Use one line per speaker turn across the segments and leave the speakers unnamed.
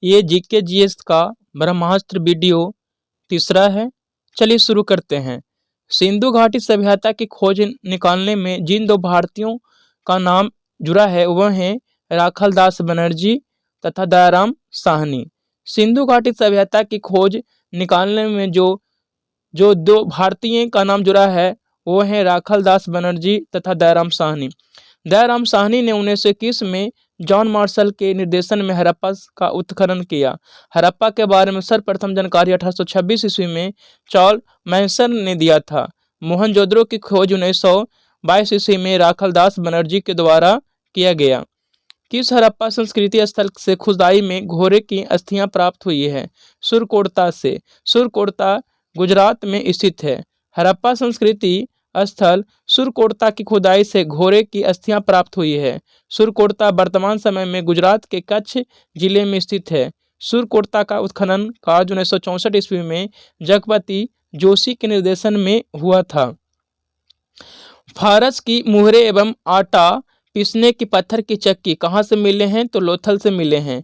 ये GK GS का ब्रह्मास्त्र video तीसरा है। चलिए शुरू करते हैं। सिंधु घाटी सभ्यता की खोज निकालने में जिन दो भारतीयों का नाम जुड़ा है वह हैं राखालदास बनर्जी तथा दयाराम साहनी। सिंधु घाटी सभ्यता की खोज निकालने में जो जो दो भारतीय का नाम जुड़ा है वो हैं राखालदास बनर्जी तथा दयाराम साहनी। दयाराम साहनी ने 1921 में जॉन मार्शल के निर्देशन में हड़प्पा का उत्खनन किया। हड़प्पा के बारे में सर्वप्रथम जानकारी 1826 ईस्वी में चार्ल्स मैसन ने दिया था। मोहनजोदड़ो की खोज 1922 ईस्वी में राखालदास बनर्जी के द्वारा किया गया। किस हड़प्पा संस्कृति स्थल से खुदाई में घोड़े की अस्थियां प्राप्त हुई है? सुरकोटता से। सुरकोटता गुजरात में स्थित है। हड़प्पा संस्कृति स्थल सुरकोटता की खुदाई से घोड़े की अस्थियां प्राप्त हुई है। सुरकोटता वर्तमान समय में गुजरात के कच्छ जिले में स्थित है। सुरकोटता का उत्खनन कार्य 1964 ईस्वी में जगपति जोशी के निर्देशन में हुआ था। फारस की मुहरे एवं आटा पीसने की पत्थर की चक्की कहाँ से मिले हैं? तो लोथल से मिले हैं।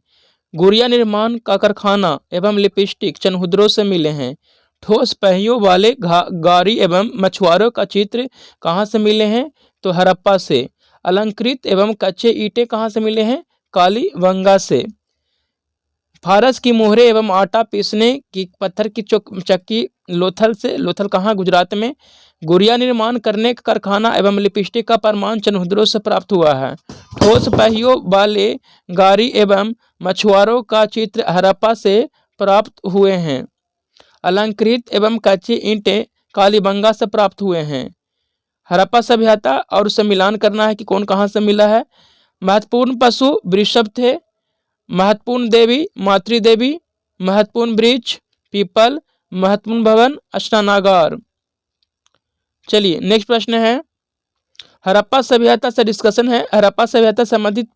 गुड़िया निर्माण का कारखाना एवं लिपस्टिक चनहुद्रो से मिले हैं। ठोस पहियों वाले गाड़ी एवं मछुआरों का चित्र कहाँ से मिले हैं? तो हड़प्पा से। अलंकृत एवं कच्चे ईंटें कहाँ से मिले हैं? कालीबंगा से। फारस की मोहरे एवं आटा पीसने की पत्थर की चक्की लोथल से। लोथल कहाँ? गुजरात में। गुड़िया निर्माण करने का कारखाना एवं लिपस्टिक का प्रमाण चनहुद्रो से प्राप्त हुआ है। ठोस पहियों वाले गाड़ी एवं मछुआरों का चित्र हड़प्पा से प्राप्त हुए हैं। अलंकृत एवं कच्चे ईंटें कालीबंगा से प्राप्त हुए हैं। हड़प्पा सभ्यता और उससे मिलान करना है कि कौन कहाँ से मिला है। महत्वपूर्ण पशु वृषभ थे। महत्वपूर्ण देवी मातृदेवी। महत्वपूर्ण वृक्ष पीपल। महत्वपूर्ण भवन अष्टानागार। चलिए नेक्स्ट प्रश्न है। हड़प्पा सभ्यता से डिस्कशन है। हड़प्पा सभ्यता संबंधित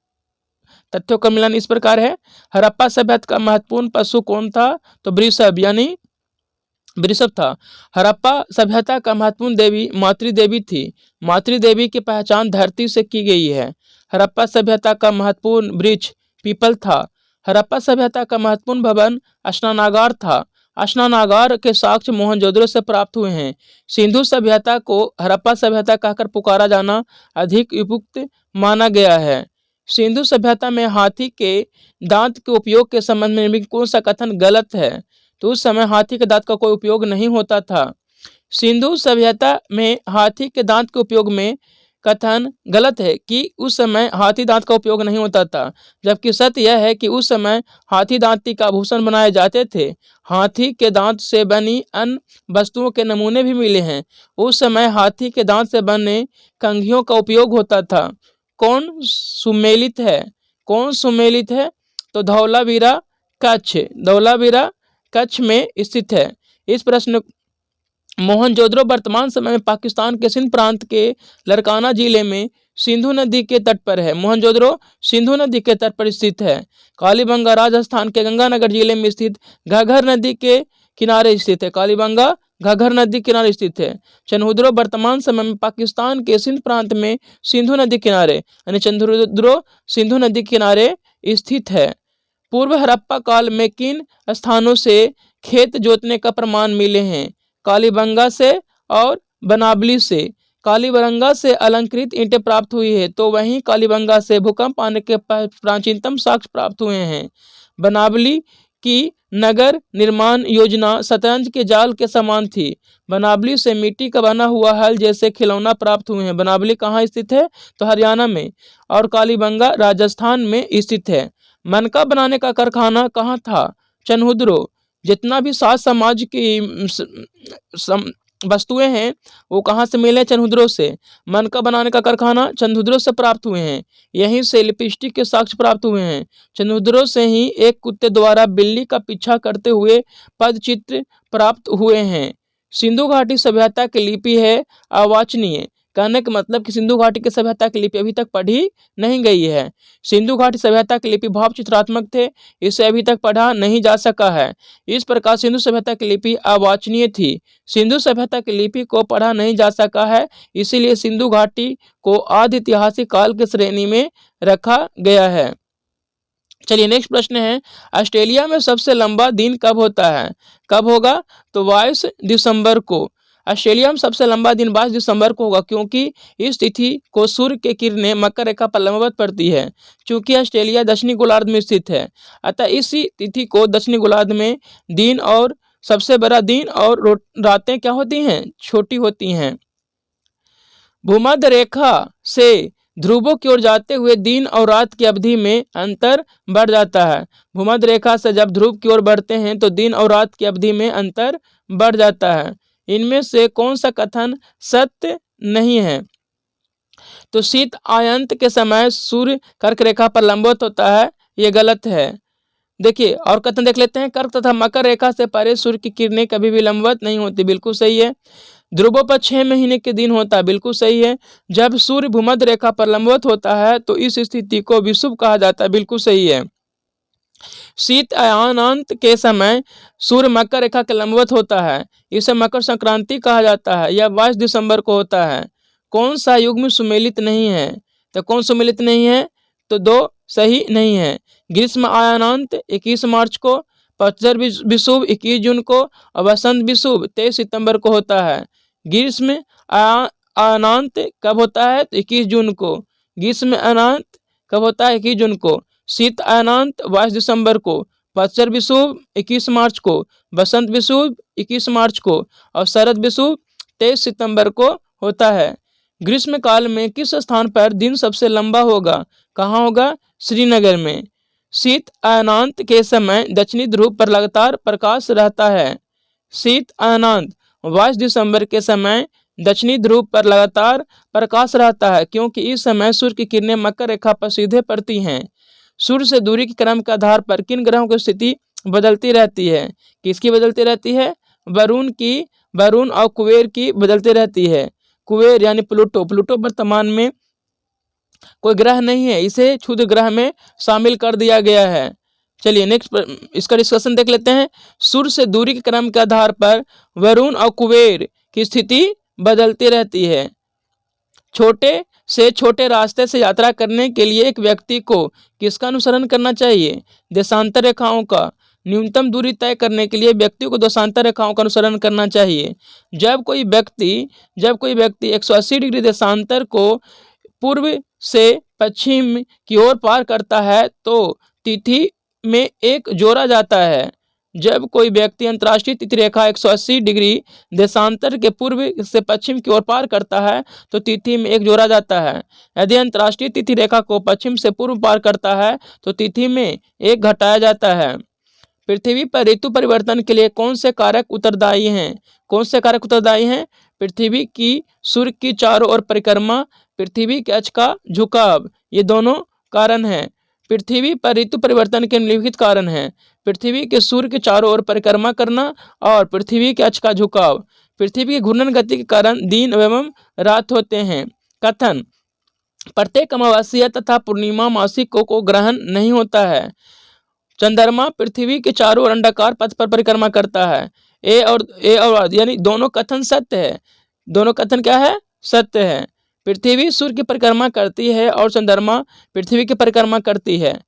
तथ्यों का मिलान इस प्रकार है। हड़प्पा सभ्यता का महत्वपूर्ण पशु कौन था? तो वृषभ यानी वृषभ था। हड़प्पा सभ्यता का महत्वपूर्ण देवी मातृदेवी थी। मातृदेवी की पहचान धरती से की गई है। हड़प्पा सभ्यता का महत्वपूर्ण वृक्ष पीपल था। हड़प्पा सभ्यता का महत्वपूर्ण भवन अष्टानागार था। अष्टानागार के साक्ष्य मोहनजोदड़ो से प्राप्त हुए हैं। सिंधु सभ्यता को हड़प्पा सभ्यता कहकर पुकारा जाना अधिक उपयुक्त माना गया है। सिंधु सभ्यता में हाथी के दांत के उपयोग के संबंध में कौन सा कथन गलत है? तो उस समय हाथी के दांत का कोई उपयोग नहीं होता था। सिंधु सभ्यता में हाथी के दांत के उपयोग में कथन गलत है कि उस समय हाथी दांत का उपयोग नहीं होता था, जबकि सत्य यह है कि उस समय हाथी दांती का आभूषण बनाए जाते थे। हाथी के दांत से बनी अन्य वस्तुओं के नमूने भी मिले हैं। उस समय हाथी के दांत से बने कंघियों का उपयोग होता था। कौन सुमेलित है? कौन सुमेलित है? तो धौलावीरा कच्छ। धौलावीरा कच्छ में स्थित है। इस प्रश्न मोहनजोदड़ो वर्तमान समय में पाकिस्तान के सिंध प्रांत के लड़काना जिले में सिंधु नदी के तट पर है। मोहनजोदड़ो सिंधु नदी के तट पर स्थित है। कालीबंगा राजस्थान के गंगानगर जिले में स्थित घग्गर नदी के किनारे स्थित है। कालीबंगा घग्गर नदी किनारे स्थित है। चनहुद्रो वर्तमान समय में पाकिस्तान के सिंध प्रांत में सिंधु नदी किनारे यानी चनहुद्रो सिंधु नदी किनारे स्थित है। पूर्व हड़प्पा काल में किन स्थानों से खेत जोतने का प्रमाण मिले हैं? कालीबंगा से और बनावली से। कालीबंगा से अलंकृत ईंटें प्राप्त हुई है, तो वहीं कालीबंगा से भूकंप आने के प्राचीनतम साक्ष्य प्राप्त हुए हैं। बनावली की नगर निर्माण योजना शतरंज के जाल के समान थी। बनावली से मिट्टी का बना हुआ हल जैसे खिलौना प्राप्त हुए हैं। बनावली कहाँ स्थित है? तो हरियाणा में। और कालीबंगा राजस्थान में स्थित है। मनका बनाने का कारखाना कहाँ था? चनहुद्रो। जितना भी साज समाज की वस्तुएं हैं वो कहाँ से मिले? चनहुद्रो से। मनका बनाने का कारखाना चनहुद्रो से प्राप्त हुए हैं। यहीं से लिपस्टिक के साक्ष्य प्राप्त हुए हैं। चनहुद्रो से ही एक कुत्ते द्वारा बिल्ली का पीछा करते हुए पदचित्र प्राप्त हुए हैं। सिंधु घाटी सभ्यता की लिपि है अवाचनीय। कहने का मतलब कि सिंधु घाटी की सभ्यता की लिपि अभी तक पढ़ी नहीं गई है। सिंधु घाटी सभ्यता की लिपि भाव चित्रात्मक थे, इसे अभी तक पढ़ा नहीं जा सका है। इस प्रकार सिंधु सभ्यता की लिपि अवाचनीय थी। सिंधु सभ्यता की लिपि को पढ़ा नहीं जा सका है, इसीलिए सिंधु घाटी को आदि ऐतिहासिक काल की श्रेणी में रखा गया है। चलिए नेक्स्ट प्रश्न है, ऑस्ट्रेलिया में सबसे लंबा दिन कब होता है? कब होगा? तो 22 दिसंबर को। ऑस्ट्रेलिया में सबसे लंबा दिन 22 दिसंबर को होगा, क्योंकि इस तिथि को सूर्य की किरणें मकर रेखा पर लंबवत पड़ती है। चूंकि ऑस्ट्रेलिया दक्षिणी गोलार्ध में स्थित है, अतः इसी तिथि को दक्षिणी गोलार्ध में दिन और सबसे बड़ा दिन और रातें क्या होती हैं? छोटी होती हैं। भूमध्य रेखा से ध्रुवों की ओर जाते हुए दिन और रात की अवधि में अंतर बढ़ जाता है। भूमध्य रेखा से जब ध्रुव की ओर बढ़ते हैं तो दिन और रात की अवधि में अंतर बढ़ जाता है। इनमें से कौन सा कथन सत्य नहीं है? तो शीत आयंत के समय सूर्य कर्क रेखा पर लंबवत होता है, ये गलत है। देखिए और कथन देख लेते हैं, कर्क तथा मकर रेखा से परे सूर्य की किरणें कभी भी लंबवत नहीं होती, बिल्कुल सही है। ध्रुवों पर 6 महीने के दिन होता है, बिल्कुल सही है। जब सूर्य भूमध्य रेखा पर लंबवत होता है तो इस स्थिति को विषुव कहा जाता है, बिल्कुल सही है। शीत अयनांत के समय सूर्य मकर रेखा के लंबवत होता है, इसे मकर संक्रांति कहा जाता है। यह 22 दिसंबर को होता है। कौन सा युग्म सुमेलित नहीं है? तो कौन सुमेलित नहीं है? तो 2 सही नहीं है। ग्रीष्म अयनांत 21 मार्च को, पतझड़ विषुव 21 जून को और वसंत विषुव 23 सितंबर को होता है। ग्रीष्म अयनांत कब होता है? तो 21 जून को। ग्रीष्म अयनांत कब होता है? 21 जून को। शीत अयनांत 22 दिसंबर को, पतझड़ विषुव 21 मार्च को, बसंत विषुव 21 मार्च को और शरद विषुव 23 सितंबर को होता है। ग्रीष्म काल में किस स्थान पर दिन सबसे लंबा होगा? कहाँ होगा? श्रीनगर में। शीत अयनांत के समय दक्षिणी ध्रुव पर लगातार प्रकाश रहता है। शीत अयनांत 22 दिसंबर के समय दक्षिणी ध्रुव पर लगातार प्रकाश रहता है, क्योंकि इस समय सूर्य की किरणें मकर रेखा पर सीधे पड़ती हैं। सूर्य से दूरी के क्रम के आधार पर किन ग्रहों की स्थिति बदलती रहती है? किसकी बदलती रहती है? वरुण और कुबेर की बदलती रहती है। कुबेर यानी प्लूटो वर्तमान में कोई ग्रह नहीं है, इसे क्षुद्र ग्रह में शामिल कर दिया गया है। चलिए नेक्स्ट इसका डिस्कशन देख लेते हैं। सूर्य से दूरी के क्रम के आधार पर वरुण और कुबेर की स्थिति बदलती रहती है। छोटे से छोटे रास्ते से यात्रा करने के लिए एक व्यक्ति को किसका अनुसरण करना चाहिए? देशांतर रेखाओं का। न्यूनतम दूरी तय करने के लिए व्यक्ति को देशांतर रेखाओं का अनुसरण करना चाहिए। जब कोई व्यक्ति 180 डिग्री देशांतर को पूर्व से पश्चिम की ओर पार करता है तो तिथि में एक जोड़ा जाता है। जब कोई व्यक्ति अंतर्राष्ट्रीय तिथि रेखा 180 डिग्री देशांतर के पूर्व से पश्चिम की ओर पार करता है तो तिथि में एक जोड़ा जाता है। यदि अंतर्राष्ट्रीय तिथि रेखा को पश्चिम से पूर्व पार करता है तो तिथि में एक घटाया जाता है। पृथ्वी पर ऋतु परिवर्तन के लिए कौन से कारक उत्तरदायी हैं? कौन से कारक उत्तरदायी हैं? पृथ्वी की सूर्य की चारों ओर परिक्रमा, पृथ्वी के अक्ष का झुकाव, ये दोनों कारण हैं। पृथ्वी पर ऋतु परिवर्तन के निम्नलिखित कारण हैं। पृथ्वी के सूर्य के चारों ओर परिक्रमा करना और पृथ्वी के अक्ष का झुकाव। पृथ्वी की घूर्णन गति के कारण दिन एवं रात होते हैं। कथन, प्रत्येक अमावस्या तथा पूर्णिमा मासिक को ग्रहण नहीं होता है। चंद्रमा पृथ्वी के चारों ओर अंडाकार पथ पर परिक्रमा करता है। ए और यानी दोनों कथन सत्य है। दोनों कथन क्या है? सत्य है। पृथ्वी सूर्य की परिक्रमा करती है और चंद्रमा पृथ्वी की परिक्रमा करती है।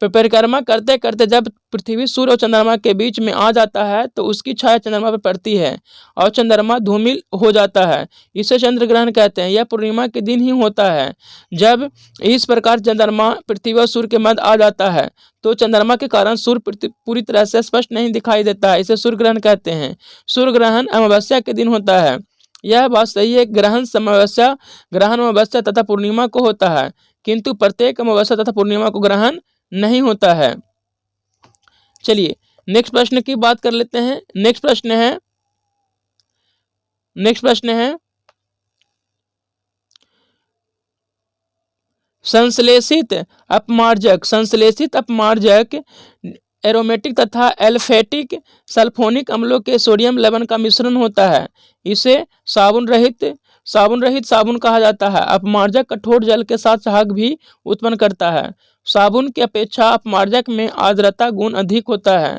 परिक्रमा करते करते जब पृथ्वी सूर्य और चंद्रमा के बीच में आ जाता है तो उसकी छाया चंद्रमा पर पड़ती है और चंद्रमा धूमिल हो जाता है। इसे चंद्र ग्रहण कहते हैं। यह पूर्णिमा के दिन ही होता है। जब इस प्रकार चंद्रमा पृथ्वी और सूर्य के मध्य आ जाता है तो चंद्रमा के कारण सूर्य पूरी तरह से स्पष्ट नहीं दिखाई देता है। इसे सूर्य ग्रहण कहते हैं। सूर्य ग्रहण अमावस्या के दिन होता है। यह बात सही है। ग्रहण अमावस्या तथा पूर्णिमा को होता है, किंतु प्रत्येक अमावस्या तथा पूर्णिमा को ग्रहण नहीं होता है। चलिए नेक्स्ट प्रश्न की बात कर लेते हैं। नेक्स्ट प्रश्न है संश्लेषित अपमार्जक एरोमेटिक तथा एल्फेटिक सल्फोनिक अम्लों के सोडियम लवण का मिश्रण होता है। इसे साबुन रहित साबुन कहा जाता है। अपमार्जक कठोर जल के साथ झाग भी उत्पन्न करता है। साबुन की अपेक्षा अपमार्जक में आर्द्रता गुण अधिक होता है।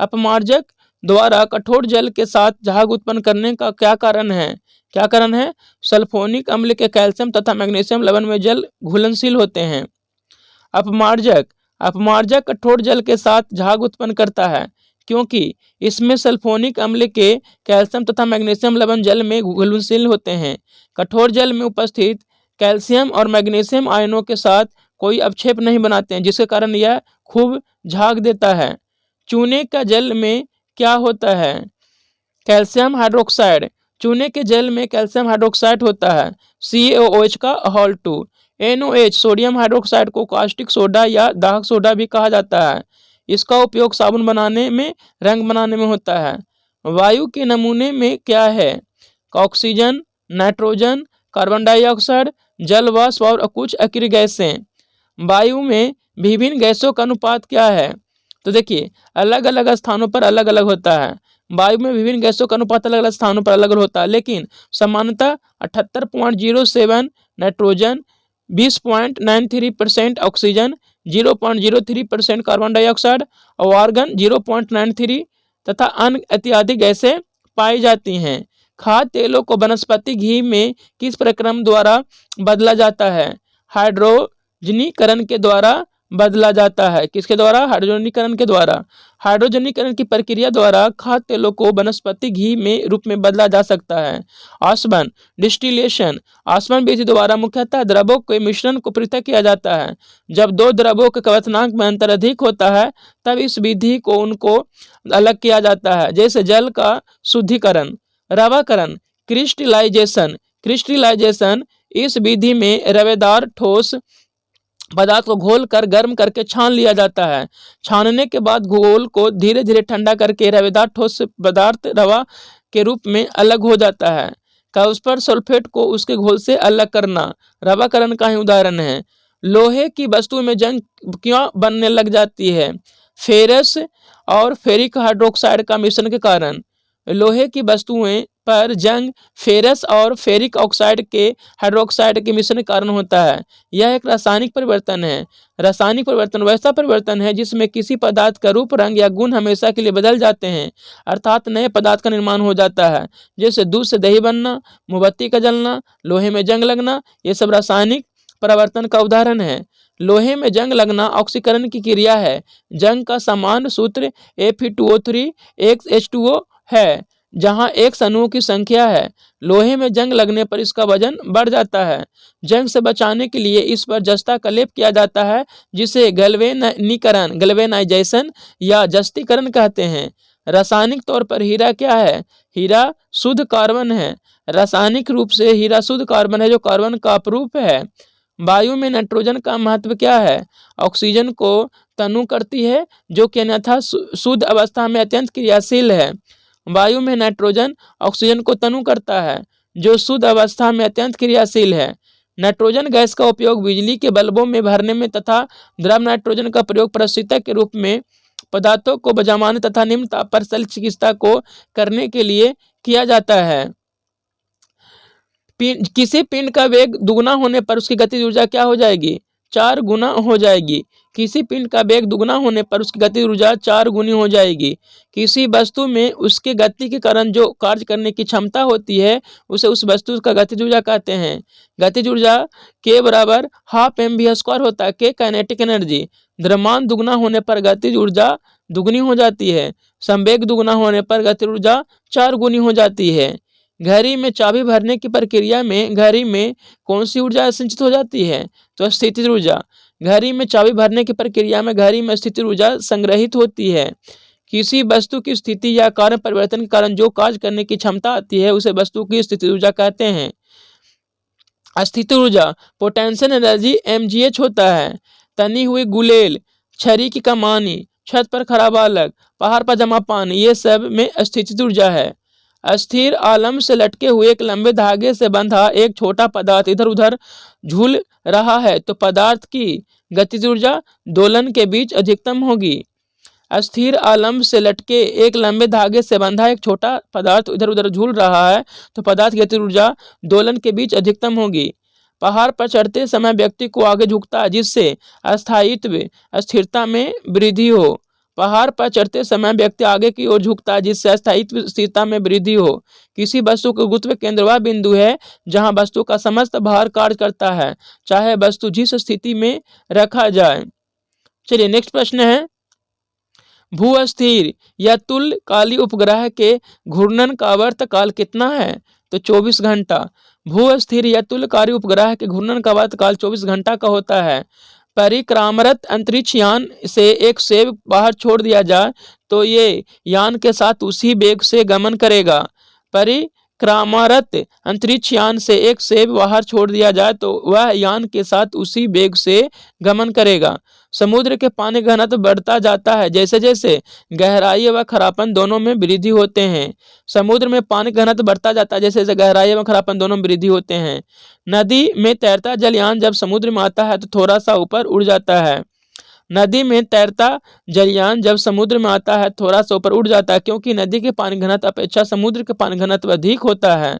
अपमार्जक द्वारा कठोर जल के साथ झाग उत्पन्न करने का क्या कारण है? सल्फोनिक अम्ल के कैल्शियम तथा मैग्नीशियम लवण में जल घुलनशील होते हैं। अपमार्जक अपमार्जक कठोर जल के साथ झाग उत्पन्न करता है क्योंकि इसमें सल्फोनिक अम्ल के कैल्शियम तथा मैग्नीशियम लवण जल में घुलनशील होते हैं। कठोर जल में उपस्थित कैल्शियम और मैग्नीशियम आयनों के साथ कोई अवक्षेप नहीं बनाते हैं, जिसके कारण यह खूब झाग देता है। चूने का जल में क्या होता है? Calcium hydroxide. चूने के जल में कैल्शियम हाइड्रोक्साइड होता है, CaOH का हॉल 2। NOH सोडियम हाइड्रोक्साइड को कास्टिक सोडा या दाहक सोडा भी कहा जाता है। इसका उपयोग साबुन बनाने में, रंग बनाने में होता है। वायु के नमूने में क्या है? ऑक्सीजन, नाइट्रोजन, कार्बन डाइऑक्साइड, जल वाष्प और कुछ अक्रिय गैसें। वायु में विभिन्न गैसों का अनुपात क्या है? तो देखिए, अलग अलग स्थानों पर अलग अलग होता है। वायु में विभिन्न गैसों का अनुपात अलग अलग स्थानों पर अलग अलग होता है, लेकिन सामान्यतः 78.07 नाइट्रोजन, 20.93% ऑक्सीजन, 0.03% कार्बन डाइऑक्साइड और आर्गन 0.93 तथा अन्य इत्यादि गैसें पाई जाती हैं। खाद्य तेलों को वनस्पति घी में किस प्रक्रम द्वारा बदला जाता है? हाइड्रोजनीकरण के द्वारा बदला जाता है। किसके द्वारा? हाइड्रोजनीकरण के द्वारा। हाइड्रोजनीकरण की प्रक्रिया द्वारा खाद्य तेलों को वनस्पति घी में रूप में बदला जा सकता है। आसवन डिस्टिलेशन। आसवन विधि द्वारा मुख्यतः द्रवों के मिश्रण को पृथक किया जाता है। जब दो द्रवों के क्वथनांक में अंतर अधिक होता है तब इस विधि को उनको अलग किया जाता है, जैसे जल का शुद्धिकरण। रवाकरण क्रिस्टलाइजेशन। क्रिस्टलाइजेशन इस विधि में रवेदार ठोस पदार्थ को घोल कर गर्म करके छान लिया जाता है। छानने के बाद घोल को धीरे धीरे ठंडा करके रवेदार ठोस पदार्थ रवा के रूप में अलग हो जाता है। काल्शियम सल्फेट को उसके घोल से अलग करना रवाकरण का ही उदाहरण है। लोहे की वस्तु में जंग क्यों बनने लग जाती है? फेरस और फेरिक हाइड्रोक्साइड का मिश्रण के कारण। लोहे की वस्तुएं पर जंग फेरस और फेरिक ऑक्साइड के हाइड्रोक्साइड के मिश्रण के कारण होता है। यह एक रासायनिक परिवर्तन है। रासायनिक परिवर्तन वैसा परिवर्तन है जिसमें किसी पदार्थ का रूप, रंग या गुण हमेशा के लिए बदल जाते हैं, अर्थात नए पदार्थ का निर्माण हो जाता है। जैसे दूध से दही बनना, मोमबत्ती का जलना, लोहे में जंग लगना, ये सब रासायनिक परिवर्तन का उदाहरण है। लोहे में जंग लगना ऑक्सीकरण की क्रिया है। जंग का सामान्य सूत्र Fe2O3 H2O है, जहां एक समूह की संख्या है। लोहे में जंग लगने पर इसका वजन बढ़ जाता है। जंग से बचाने के लिए इस पर जस्ता का लेप किया जाता है, जिसे गैल्वेनीकरण गैल्वेनाइजेशन या जस्तीकरण कहते हैं। रासायनिक तौर पर हीरा क्या है? हीरा शुद्ध कार्बन है। रासायनिक रूप से हीरा शुद्ध कार्बन है जो कार्बन का अपरूप है। वायु में नाइट्रोजन का महत्व क्या है? ऑक्सीजन को तनु करती है, जो कि अन्यथा शुद्ध अवस्था में अत्यंत क्रियाशील है। वायु में नाइट्रोजन ऑक्सीजन को तनु करता है, जो शुद्ध अवस्था में अत्यंत क्रियाशील है। नाइट्रोजन गैस का उपयोग बिजली के बल्बों में भरने में तथा द्रव नाइट्रोजन का प्रयोग प्रशीतक के रूप में पदार्थों को जमाने तथा निम्न ताप पर शल्य चिकित्सा को करने के लिए किया जाता है। किसी पिंड का वेग दुगुना होने पर उसकी गतिज ऊर्जा क्या हो जाएगी? 4 गुना हो जाएगी। किसी पिंड का वेग दुगुना होने पर उसकी गतिज ऊर्जा 4 गुनी हो जाएगी। किसी वस्तु में उसके गति के कारण जो कार्य करने की क्षमता होती है उसे उस वस्तु का गतिज ऊर्जा कहते हैं। गतिज ऊर्जा K बराबर ½ mv² होता है। K kinetic energy. द्रव्यमान दुगुना होने पर गतिज ऊर्जा दुगुनी हो जाती है। संवेग दुगुना होने पर गतिज ऊर्जा 4 गुनी हो जाती है। घड़ी में चाबी भरने की प्रक्रिया में घड़ी में कौन सी ऊर्जा संचित हो जाती है? तो स्थितिज ऊर्जा। घड़ी में चाबी भरने की प्रक्रिया में घड़ी में स्थितिज ऊर्जा संग्रहित होती है। किसी वस्तु की स्थिति या कार्य परिवर्तन के कारण जो कार्य करने की क्षमता आती है उसे वस्तु की स्थितिज ऊर्जा कहते हैं। स्थितिज ऊर्जा पोटेंशियल एनर्जी mgh होता है। तनी हुई गुलेल, छरी की कमानी, छत पर खड़ा बालक, पहाड़ पर जमा पानी, ये सब में स्थितिज ऊर्जा है। अस्थिर आलम से लटके हुए एक लंबे धागे से बंधा एक छोटा पदार्थ इधर उधर झूल रहा है तो पदार्थ की गतिज ऊर्जा दोलन के बीच अधिकतम होगी। अस्थिर आलम से लटके एक लंबे धागे से बंधा एक छोटा पदार्थ इधर उधर झूल रहा है तो पदार्थ की गतिज ऊर्जा दोलन के बीच अधिकतम होगी। पहाड़ पर चढ़ते समय व्यक्ति को आगे झुकता है जिससे अस्थायित्व स्थिरता में वृद्धि हो। पहाड़ पर चढ़ते समय व्यक्ति आगे की ओर झुकता है जिससे अस्थायित्व स्थिरता में वृद्धि हो। किसी वस्तु का गुरुत्व केंद्र वह बिंदु है जहां वस्तु का समस्त भार कार्य करता है, चाहे वस्तु जिस स्थिति में रखा जाए। चलिए नेक्स्ट प्रश्न है, भू-स्थिर या तुल्यकालिक उपग्रह के घूर्णन का आवर्तकाल कितना है? तो 24 घंटा। भू-स्थिर या तुल्यकालिक उपग्रह के घूर्णन का आवर्तकाल 24 घंटा का होता है। परिक्रामरत अंतरिक्ष यान से एक सेब बाहर छोड़ दिया जाए तो ये यान के साथ उसी वेग से गमन करेगा। परिक्रामरत अंतरिक्ष यान से एक सेब बाहर छोड़ दिया जाए तो वह यान के साथ उसी वेग से गमन करेगा। समुद्र के पानी का घनत्व बढ़ता जाता है जैसे जैसे गहराई व खरापन दोनों में वृद्धि होते हैं। समुद्र में पानी का घनत्व बढ़ता जाता है जैसे जैसे गहराई व खरापन दोनों में वृद्धि होते हैं। नदी में तैरता जलयान जब समुद्र में आता है तो थोड़ा सा ऊपर उड़ जाता है। नदी में तैरता जलयान जब समुद्र में आता है थोड़ा सा ऊपर उड़ जाता है, क्योंकि नदी के पानी घनत्व अपेक्षा समुद्र के पानी घनत्व अधिक होता है।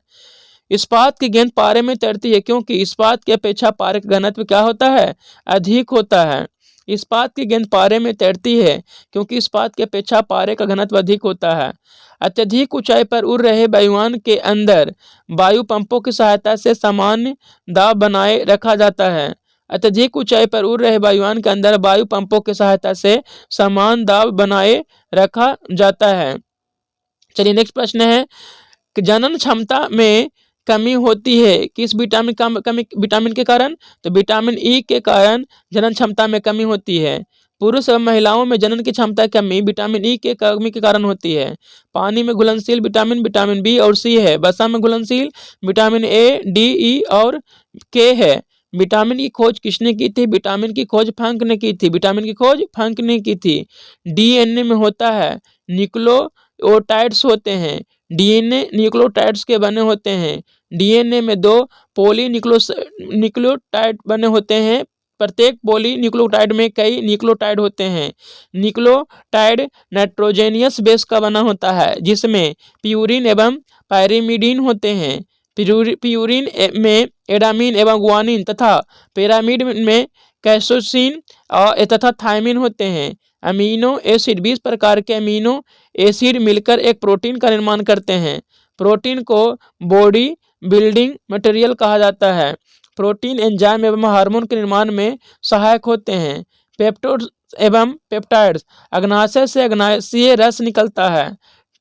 इस्पात की गेंद पारे में तैरती है क्योंकि इस्पात की अपेक्षा पारे का घनत्व क्या होता है? अधिक होता है। इस्पात की गेंद पारे में तैरती है क्योंकि इस्पात की अपेक्षा पारे का घनत्व अधिक होता है। अत्यधिक ऊंचाई पर उड़ रहे वायुयान के अंदर वायु पंपों की सहायता से सामान्य दाब बनाए रखा जाता है। अत्यधिक ऊंचाई पर उड़ रहे वायुयान के अंदर वायु पंपों की सहायता से समान दाब बनाए रखा जाता है। चलिए नेक्स्ट प्रश्न है कि जनन क्षमता में कमी होती है किस विटामिन कमी विटामिन के कारण? तो विटामिन ई के कारण जनन क्षमता में कमी होती है। पुरुष एवं महिलाओं में जनन की क्षमता की कमी विटामिन ई के कमी के कारण होती है। पानी में घुलनशील विटामिन विटामिन बी और सी है। वसा में घुलनशील विटामिन ए, डी, ई और के है। विटामिन की खोज किसने की थी? विटामिन की खोज फंक ने की थी। विटामिन की खोज फंक ने की थी। डीएनए में होता है न्यूक्लियोटाइड्स होते हैं। डीएनए न्यूक्लियोटाइड्स के बने होते हैं। डीएनए में 2 न्यूक्लियोटाइड बने होते हैं। प्रत्येक पॉली न्यूक्लियोटाइड में कई न्यूक्लियोटाइड होते हैं। न्यूक्लियोटाइड नाइट्रोजेनियस बेस का बना होता है जिसमें प्यूरिन एवं पायरिमिडीन होते हैं। प्यूरिन में एडामीन एवं गुआनिन तथा पिरामिड में कैसेसिन तथा थायमिन होते हैं। अमीनो एसिड 20 प्रकार के अमीनो एसिड मिलकर एक प्रोटीन का निर्माण करते हैं। प्रोटीन को बॉडी बिल्डिंग मटेरियल कहा जाता है। प्रोटीन एंजाइम एवं हार्मोन के निर्माण में सहायक होते हैं। पेप्टोड एवं पेप्टाइड्स अग्नाशय से अग्नाशयीय रस निकलता है।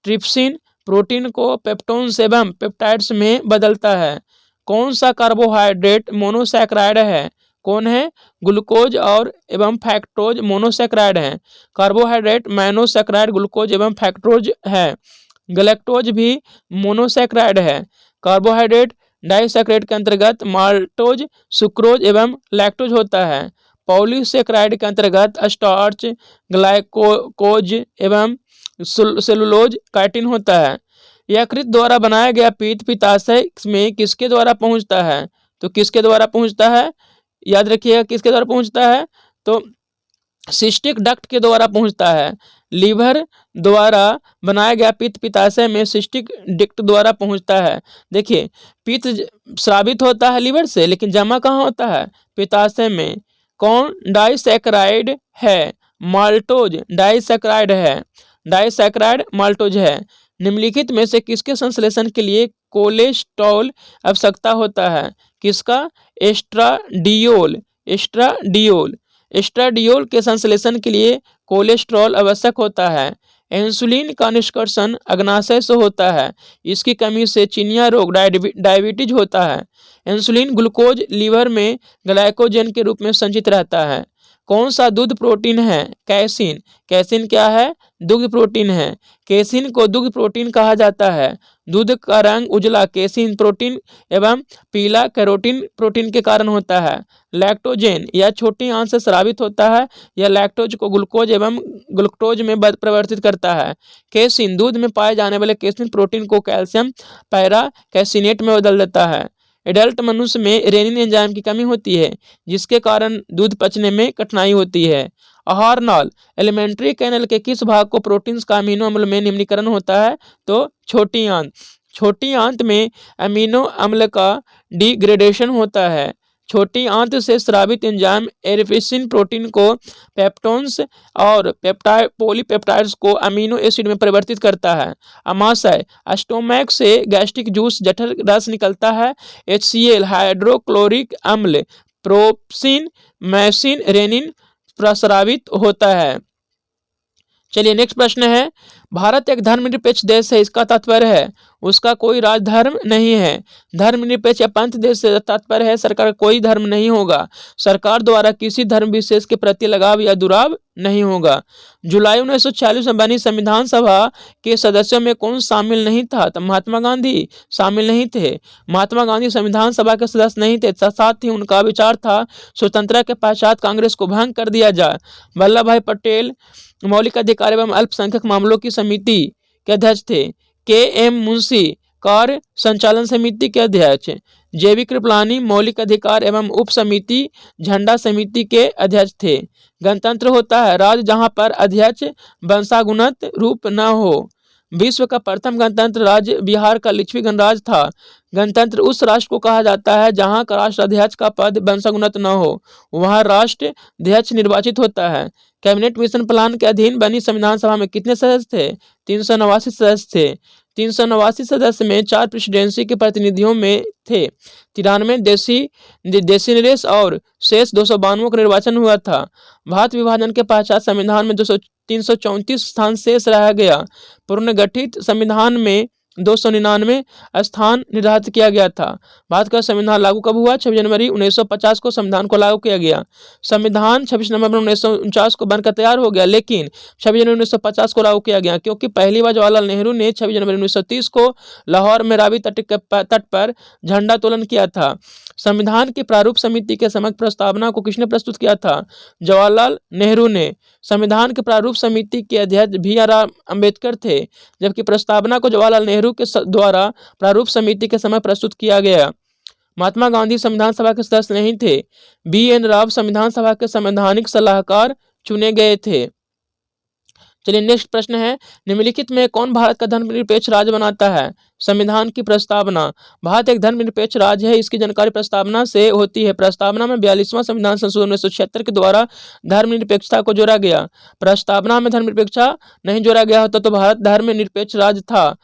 ट्रिप्सिन प्रोटीन को पेप्टोन्स एवं पेप्टाइड्स में बदलता है। कौन सा कार्बोहाइड्रेट मोनोसैकराइड है? कौन है? ग्लूकोज और एवं फैक्टोज मोनोसैकराइड है। कार्बोहाइड्रेट मोनोसैकराइड ग्लूकोज एवं फैक्टोज है। गैलेक्टोज भी मोनोसैकराइड है। कार्बोहाइड्रेट डाइसैकराइड के अंतर्गत माल्टोज, सुक्रोज एवं लैक्टोज होता है। पॉलीसैकराइड के अंतर्गत स्टार्च, ग्लाइकोज एवं सेलुलोज, काइटिन होता है। यकृत द्वारा बनाया गया पित्त पित्ताशय में किसके द्वारा पहुंचता है? तो किसके द्वारा पहुंचता है? याद रखिएगा किसके द्वारा पहुंचता है? तो सिस्टिक डक्ट के द्वारा पहुंचता है। लीवर द्वारा बनाया गया पित्त पित्ताशय में सिस्टिक डक्ट द्वारा पहुंचता है। देखिए पित्त स्रावित होता है लीवर से, लेकिन जमा कहाँ होता है? पित्ताशय में। कौन डाइसैकराइड है? माल्टोज डाइसैकराइड है। डाइसैकराइड माल्टोज है। निम्नलिखित में से किसके संश्लेषण के लिए कोलेस्ट्रॉल आवश्यकता होता है? किसका? एस्ट्राडियोल। एस्ट्राडियोल एस्ट्राडियोल के संश्लेषण के लिए कोलेस्ट्रॉल आवश्यक होता है। इंसुलिन का निष्कर्षण अग्नाशय से होता है। इसकी कमी से चिनिया रोग डायबिटीज होता है। इंसुलिन ग्लूकोज लीवर में ग्लाइकोजन के रूप में संचित रहता है। कौन सा दुग्ध प्रोटीन है? कैसिन। कैसिन क्या है? दुग्ध प्रोटीन है। कैसिन को दुग्ध प्रोटीन कहा जाता है। दूध का रंग उजला कैसिन प्रोटीन एवं पीला कैरोटीन प्रोटीन के कारण होता है। लैक्टोजेन यह छोटी आंत से स्रावित होता है। यह लैक्टोज को ग्लूकोज एवं ग्लूकोज में परिवर्तित करता है। कैसिन दूध में पाए जाने वाले कैसिन प्रोटीन को कैल्शियम पैरा कैसिनेट में बदल देता है। एडल्ट मनुष्य में रेनिन एंजाइम की कमी होती है जिसके कारण दूध पचने में कठिनाई होती है। आहार नाल एलिमेंट्री कैनल के किस भाग को प्रोटीन्स का अमीनो अम्ल में निम्नीकरण होता है? तो छोटी आंत। छोटी आंत में अमीनो अम्ल का डिग्रेडेशन होता है। छोटी आंत से स्रावित एंजाइम एरिफिसिन प्रोटीन को पेप्टोन्स और पॉलीपेप्टाइड्स को अमीनो एसिड में परिवर्तित करता है। अमाशय स्टोमैक से गैस्ट्रिक जूस जठर रस निकलता है। HCl हाइड्रोक्लोरिक अम्ल, प्रोप्सिन, मैसिन, रेनिन प्रस्रावित होता है। चलिए नेक्स्ट प्रश्न है, भारत एक धर्मनिरपेक्ष देश है, इसका तात्पर्य है उसका कोई राज धर्म नहीं है। धर्मनिरपेक्ष या पंथ देश से तात्पर्य है सरकार का कोई धर्म नहीं होगा, सरकार द्वारा किसी धर्म विशेष के प्रति लगाव या दुराव नहीं होगा। जुलाई 1946 में बनी संविधान सभा के सदस्यों में कौन शामिल नहीं था? तो महात्मा गांधी शामिल नहीं थे। महात्मा गांधी संविधान सभा के सदस्य नहीं थे, साथ ही उनका विचार था स्वतंत्रता के पश्चात कांग्रेस को भंग कर दिया जाए। वल्लभ भाई पटेल मौलिक अधिकार एवं अल्पसंख्यक मामलों की समिति के अध्यक्ष थे। के.एम. मुंशी कार्य संचालन समिति के अध्यक्ष। जे.बी. कृपलानी मौलिक अधिकार एवं उप समिति झंडा समिति के अध्यक्ष थे। गणतंत्र होता है राज्य जहां पर अध्यक्ष वंशानुगत रूप न हो। विश्व का प्रथम गणतंत्र राज्य बिहार का लिच्छवी गणराज्य था। गणतंत्र उस राष्ट्र को कहा जाता है जहां का राष्ट्राध्यक्ष का पद वंशानुगत न हो, वहां राष्ट्राध्यक्ष निर्वाचित होता है। कैबिनेट मिशन प्लान के अधीन बनी संविधान सभा में कितने सदस्य थे? 389 सदस्य थे। 389 सदस्य में 4 प्रेसिडेंसी के प्रतिनिधियों में थे। 93 देसी निरेश और शेष 292 का निर्वाचन हुआ था। भारत विभाजन के पश्चात संविधान में 334 स्थान शेष रह गया। पुनर्गठित संविधान में 299 स्थान निर्धारित किया गया था। भारत का संविधान लागू कब हुआ? 26 जनवरी 1950 को संविधान को लागू किया गया। संविधान 26 नवंबर 1949 को बनकर तैयार हो गया, लेकिन 26 जनवरी 1950 को लागू किया गया क्योंकि पहली बार जवाहरलाल नेहरू ने 26 जनवरी 1930 को लाहौर में रावी तट पर झंडोत्तोलन किया था। संविधान की प्रारूप समिति के समक्ष प्रस्तावना को किसने प्रस्तुत किया था? जवाहरलाल नेहरू ने। संविधान के प्रारूप समिति के अध्यक्ष बी.आर. अम्बेडकर थे, जबकि प्रस्तावना को जवाहरलाल नेहरू के द्वारा प्रारूप समिति के समय प्रस्तुत किया गया। महात्मा गांधी संविधान सभा के सदस्य नहीं थे। बी.एन. राव संविधान सभा के संवैधानिक सलाहकार चुने गए थे। चलिए नेक्स्ट प्रश्न है, निम्नलिखित में कौन भारत का धर्मनिरपेक्ष राज्य बनाता है? संविधान की प्रस्तावना। भारत एक धर्मनिरपेक्ष राज्य है, इसकी जानकारी प्रस्तावना से होती है। प्रस्तावना में 42वां संविधान संशोधन 1976 के द्वारा धर्मनिरपेक्षता को जोड़ा गया। प्रस्तावना में धर्मनिरपेक्षता नहीं जोड़ा गया होता तो भारत धर्मनिरपेक्ष राज्य था।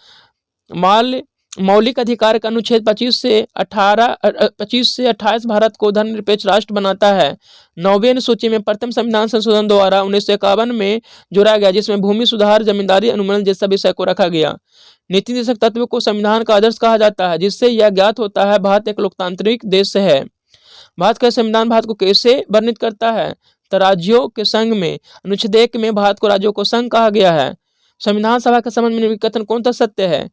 मौलिक अधिकार का अनुच्छेद 25 से 28 भारत को धर्मनिरपेक्ष राष्ट्र बनाता है। 9वीं अनुसूची में प्रथम संविधान संशोधन द्वारा 1951 में जोड़ा गया, जिसमें भूमि सुधार, जमींदारी अनुमूलन जैसा विषय को रखा गया। नीति निर्देशक तत्व को संविधान का आदर्श कहा जाता है, जिससे यह ज्ञात होता है भारत एक लोकतांत्रिक देश है। भारत का संविधान भारत को कैसे वर्णित करता है? तो राज्यों के संघ में। अनुच्छेद 1 में भारत को राज्यों को संघ कहा गया है। संविधान सभा के संबंध में निम्नलिखित कथन कौन सा सत्य है?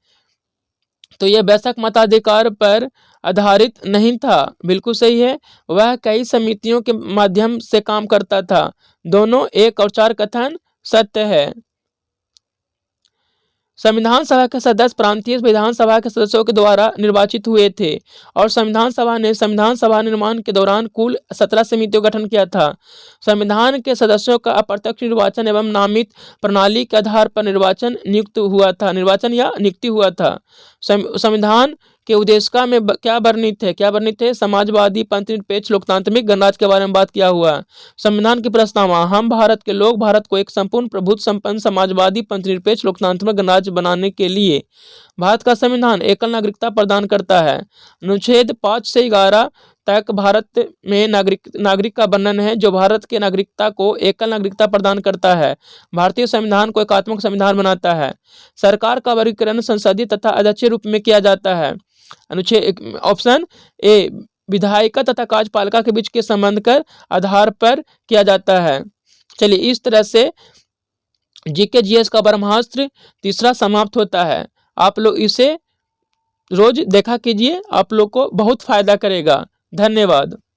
तो यह वैश्विक मताधिकार पर आधारित नहीं था, बिल्कुल सही है। वह कई समितियों के माध्यम से काम करता था। दोनों 1 और 4 कथन सत्य है। संविधान सभा के सदस्य प्रांतीय विधानसभा के सदस्यों के द्वारा निर्वाचित हुए थे और संविधान सभा ने संविधान सभा निर्माण के दौरान कुल 17 समितियों का गठन किया था। संविधान के सदस्यों का अप्रत्यक्ष निर्वाचन एवं नामित प्रणाली के आधार पर निर्वाचन या नियुक्ति हुआ था। संविधान के उद्देशिका में क्या वर्णित है? समाजवादी, पंथनिरपेक्ष, लोकतांत्रिक गणराज्य के बारे में बात किया हुआ। संविधान की प्रस्तावना, हम भारत के लोग भारत को एक संपूर्ण प्रभुत्व संपन्न समाजवादी, पंथनिरपेक्ष, लोकतांत्रिक गणराज्य बनाने के लिए भारत का संविधान एकल नागरिकता प्रदान करता है। अनुच्छेद 5 से 11 तक भारत में नागरिक का वर्णन है, जो भारत के नागरिकता को एकल नागरिकता प्रदान करता है। भारतीय संविधान को एकात्मक संविधान बनाता है। सरकार का वर्गीकरण संसदीय तथा अध्यक्षीय रूप में किया जाता है। अनुच्छेद ऑप्शन ए, विधायिका तथा कार्यपालिका के बीच के संबंध कर आधार पर किया जाता है। चलिए इस तरह से जीके जीएस का ब्रह्मास्त्र तीसरा समाप्त होता है। आप लोग इसे रोज देखा कीजिए, आप लोग को बहुत फायदा करेगा। धन्यवाद।